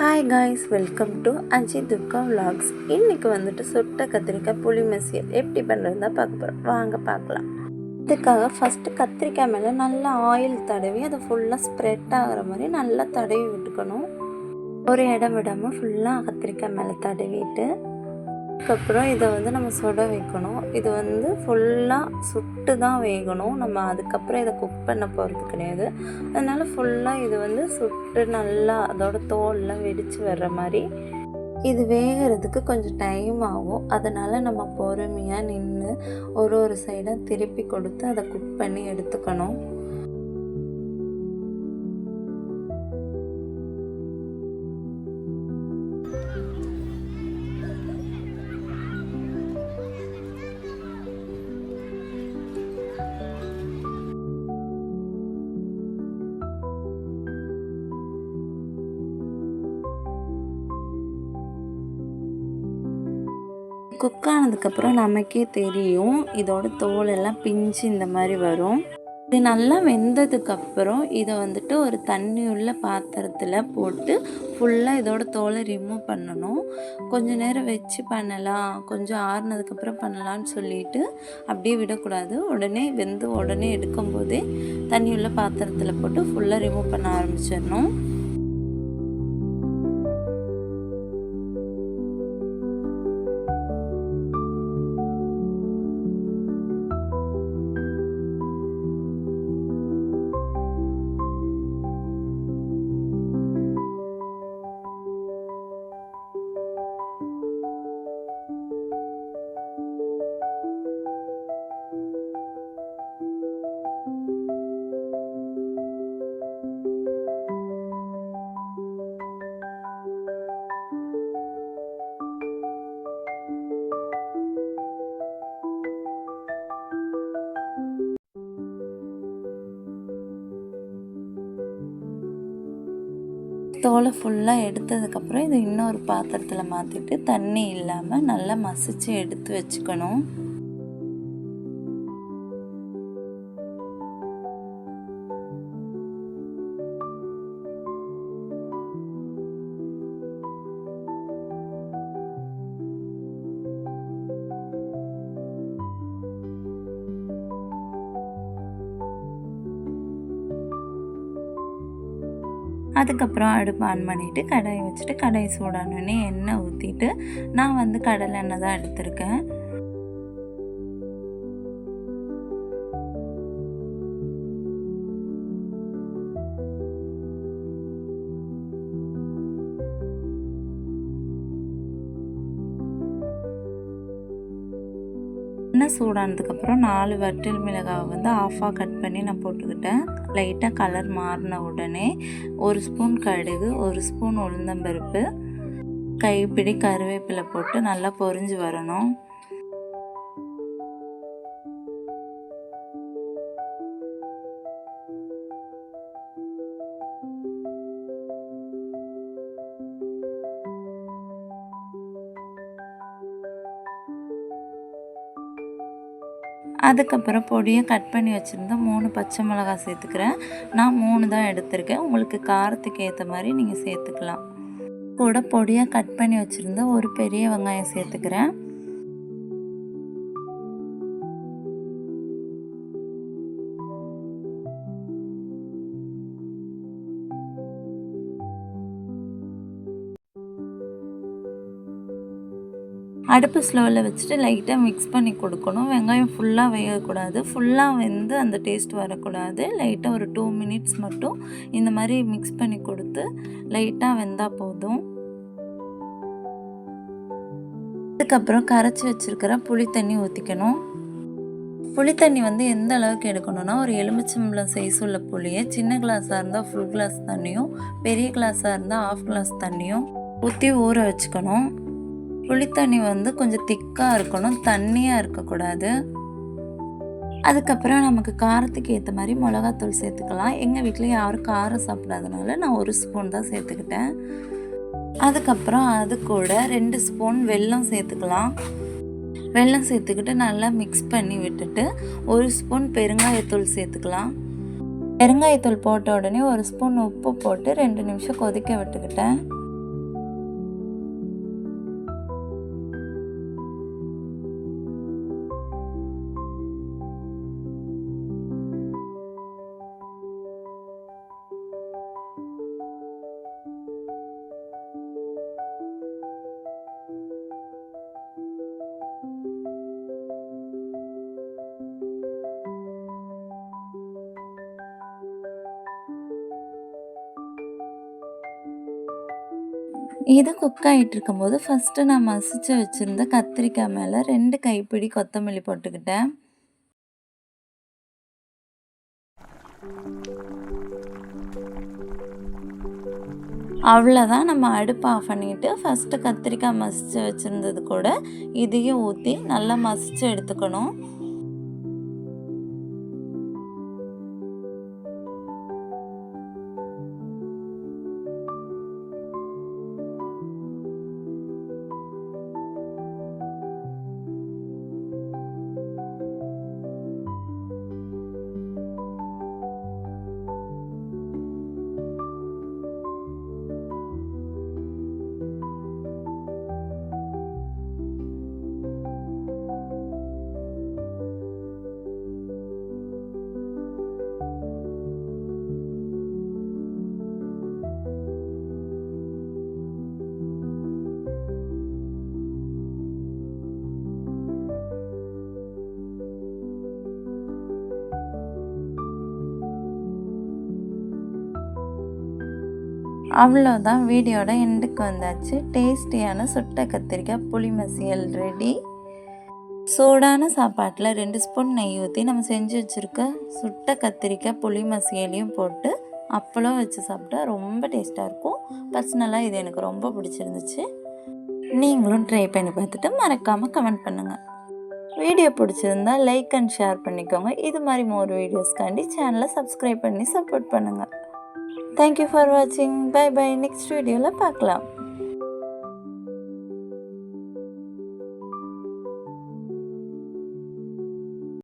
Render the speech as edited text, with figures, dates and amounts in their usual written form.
Hi guys, welcome to Ajay Durga vlogs. இன்றைக்கி வந்துட்டு சுட்ட கத்திரிக்காய் புளி மசியல் எப்படி பண்ணுறதுன்னு தான் பார்க்க போகிறோம். வாங்க பார்க்கலாம். இதுக்காக ஃபஸ்ட்டு கத்திரிக்காய் மேலே நல்லா ஆயில் தடவி அதை ஃபுல்லாக ஸ்ப்ரெட் ஆகிற மாதிரி நல்லா தடவி விட்டுக்கணும். ஒரு இடம் விடாமல் ஃபுல்லாக கத்திரிக்காய் மேலே தடவிட்டு அதுக்கப்புறம் இதை வந்து நம்ம சுட வைக்கணும். இது வந்து ஃபுல்லாக சுட்டு தான் வேகணும். நம்ம அதுக்கப்புறம் இதை குக் பண்ண போகிறது கிடையாது. அதனால் ஃபுல்லாக இது வந்து சுட்டு நல்லா அதோட தோல்லாம் வெடித்து வர்ற மாதிரி இது வேகிறதுக்கு கொஞ்சம் டைம் ஆகும். அதனால் நம்ம பொறுமையாக நின்று ஒரு சைடாக திருப்பி கொடுத்து அதை குக் பண்ணி எடுத்துக்கணும். குக் ஆனதுக்கப்புறம் நமக்கே தெரியும் இதோட தோல் எல்லாம் பிஞ்சு இந்த மாதிரி வரும். இது நல்லா வெந்ததுக்கப்புறம் இதை வந்துட்டு ஒரு தண்ணி உள்ள பாத்திரத்தில் போட்டு ஃபுல்லாக இதோட தோலை ரிமூவ் பண்ணணும். கொஞ்சம் நேரம் வச்சு பண்ணலாம், கொஞ்சம் ஆறுனதுக்கப்புறம் பண்ணலான்னு சொல்லிட்டு அப்படியே விடக்கூடாது. உடனே வெந்து உடனே எடுக்கும்போதே தண்ணி உள்ள பாத்திரத்தில் போட்டு ஃபுல்லாக ரிமூவ் பண்ண ஆரம்பிச்சிடணும். தோலை ஃபுல்லாக எடுத்ததுக்கப்புறம் இதை இன்னொரு பாத்திரத்தில் மாற்றிட்டு தண்ணி இல்லாமல் நல்லா மசிச்சு எடுத்து வச்சுக்கணும். அதுக்கப்புறம் அடுப்பு ஆன் பண்ணிவிட்டு கடாயை வச்சுட்டு கடாயை சூடானோடனே எண்ணெய் ஊற்றிட்டு நான் வந்து கடலை எண்ணெய் தான் எடுத்திருக்கேன். எண்ணெய் சூடானதுக்கப்புறம் 4 வற்றல் மிளகாவை வந்து ஆஃபாக கட் பண்ணி நான் போட்டுக்கிட்டேன். லைட்டாக கலர் மாறின உடனே 1 ஸ்பூன் கடுகு, 1 ஸ்பூன் உளுந்தம்பருப்பு, கைப்பிடி கருவேப்பிலை போட்டு நல்லா பொரிஞ்சு வரணும். அதுக்கப்புறம் பொடியை கட் பண்ணி வச்சுருந்தா 3 பச்சை மிளகாய் சேர்த்துக்கிறேன். நான் 3 தான் எடுத்திருக்கேன். உங்களுக்கு காரத்துக்கு ஏற்ற மாதிரி நீங்கள் சேர்த்துக்கலாம். கூட பொடியாக கட் பண்ணி வச்சுருந்தா ஒரு பெரிய வெங்காயம் சேர்த்துக்கிறேன். அடுப்பு ஸ்லோவில் வச்சுட்டு லைட்டாக மிக்ஸ் பண்ணி கொடுக்கணும். வெங்காயம் ஃபுல்லாக வேகக்கூடாது, ஃபுல்லாக வெந்து அந்த டேஸ்ட் வரக்கூடாது. லைட்டாக ஒரு 2 மினிட்ஸ் மட்டும் இந்த மாதிரி மிக்ஸ் பண்ணி கொடுத்து லைட்டாக வெந்தால் போதும். அதுக்கப்புறம் கரைச்சி வச்சுருக்கிற புளி தண்ணி ஊற்றிக்கணும். புளி தண்ணி வந்து எந்த அளவுக்கு எடுக்கணும்னா, ஒரு எலுமிச்சம்பழம் சைஸ் உள்ள புளியை சின்ன கிளாஸாக இருந்தால் ஃபுல் கிளாஸ் தண்ணியும், பெரிய கிளாஸாக இருந்தால் ½ கிளாஸ் தண்ணியும் ஊற்றி ஊற வச்சுக்கணும். புளித்தண்ணி வந்து கொஞ்சம் திக்காக இருக்கணும், தண்ணியாக இருக்கக்கூடாது. அதுக்கப்புறம் நமக்கு காரத்துக்கு ஏற்ற மாதிரி மிளகாத்தூள் சேர்த்துக்கலாம். எங்கள் வீட்டில் யாரும் காரம் சாப்பிடாதனால நான் 1 ஸ்பூன் தான் சேர்த்துக்கிட்டேன். அதுக்கப்புறம் அது கூட 2 ஸ்பூன் வெல்லம் சேர்த்துக்கலாம். வெல்லம் சேர்த்துக்கிட்டு நல்லா மிக்ஸ் பண்ணி விட்டுட்டு 1 ஸ்பூன் பெருங்காயத்தூள் சேர்த்துக்கலாம். பெருங்காயத்தூள் போட்ட உடனே 1 ஸ்பூன் உப்பு போட்டு 2 நிமிஷம் கொதிக்க விட்டுக்கிட்டேன். இது குக் ஆகிட்டு இருக்கும்போது ஃபஸ்ட்டு நான் மசிச்சு வச்சுருந்த கத்திரிக்காய் மேலே 2 கைப்பிடி கொத்தமல்லி போட்டுக்கிட்டேன். அவ்வளோதான், நம்ம அடுப்பை ஆஃப் பண்ணிவிட்டு ஃபஸ்ட்டு கத்திரிக்காய் மசிச்சு வச்சுருந்தது கூட இதையும் ஊற்றி நல்லா மசிச்சு எடுத்துக்கணும். அவ்வளோதான், வீடியோட எண்டுக்கு வந்தாச்சு. டேஸ்டியான சுட்ட கத்திரிக்காய் புளி மசியல் ரெடி. சூடான சாப்பாட்டில் 2 ஸ்பூன் நெய் ஊற்றி நம்ம செஞ்சு வச்சுருக்க சுட்ட கத்திரிக்காய் புளி மசியலையும் போட்டு அப்பளம் வச்சு சாப்பிட்டா ரொம்ப டேஸ்ட்டாக இருக்கும். பர்சனலாக இது எனக்கு ரொம்ப பிடிச்சிருந்துச்சு. நீங்களும் ட்ரை பண்ணி பார்த்துட்டு மறக்காமல் கமெண்ட் பண்ணுங்கள். வீடியோ பிடிச்சிருந்தா லைக் அண்ட் ஷேர் பண்ணிக்கோங்க. இது மாதிரி மோர் வீடியோஸ்க்காண்டி சேனலை சப்ஸ்கிரைப் பண்ணி சப்போர்ட் பண்ணுங்கள். Thank you for watching. Bye bye. Next video la paakalam.